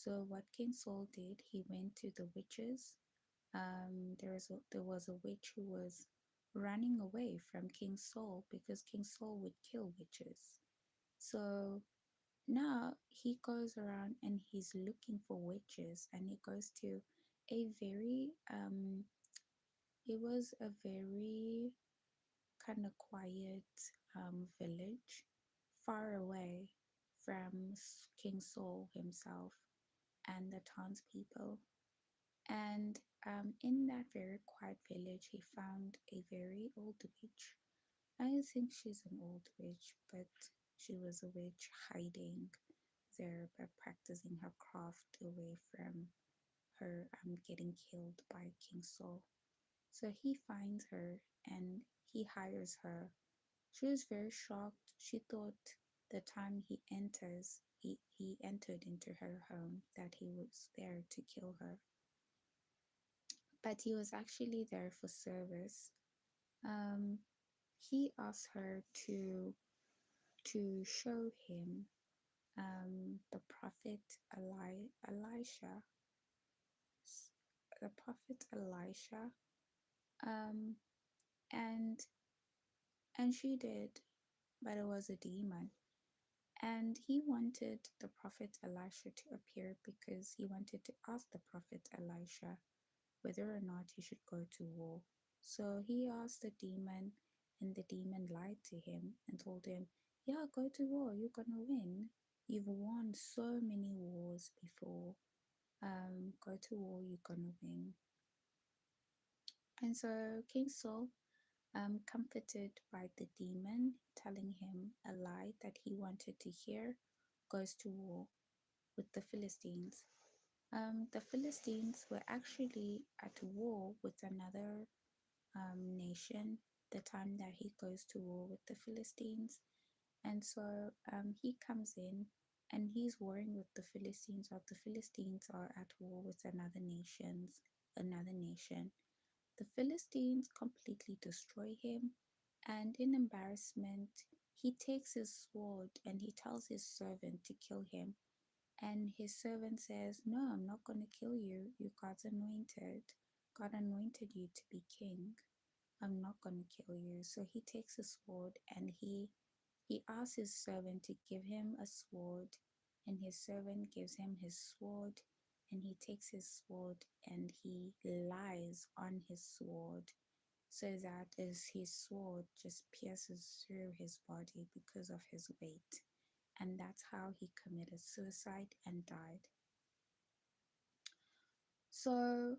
So what King Saul did, he went to the witches. There was a witch who was running away from King Saul because King Saul would kill witches. So now he goes around and he's looking for witches, and he goes to a very it was a very kind of quiet village far away from King Saul himself and the townspeople. And in that very quiet village, he found a very old witch. I don't think she's an old witch, but she was a witch hiding there by practicing her craft away from her getting killed by King Saul. So he finds her and he hires her. She was very shocked. She thought the time he entered into her home that he was there to kill her. But he was actually there for service. Um, he asked her to show him the prophet Elisha, the prophet Elisha, um, and she did, but it was a demon. And he wanted the prophet Elisha to appear because he wanted to ask the prophet Elisha whether or not he should go to war. So he asked the demon, and the demon lied to him and told him, "Yeah, go to war, you're gonna win. You've won so many wars before. Go to war, you're gonna win." And so King Saul, comforted by the demon telling him a lie that he wanted to hear, goes to war with the Philistines. The Philistines were actually at war with another nation the time that he goes to war with the Philistines. And so he comes in and he's warring with the Philistines, while the Philistines are at war with another nation. The Philistines completely destroy him, and in embarrassment, he takes his sword and he tells his servant to kill him. And his servant says, "No, I'm not going to kill you. You're God's anointed. God anointed you to be king. I'm not going to kill you." So he takes a sword and he asks his servant to give him a sword, and his servant gives him his sword, and he takes his sword and he lies on his sword so that as his sword just pierces through his body because of his weight. And that's how he committed suicide and died. So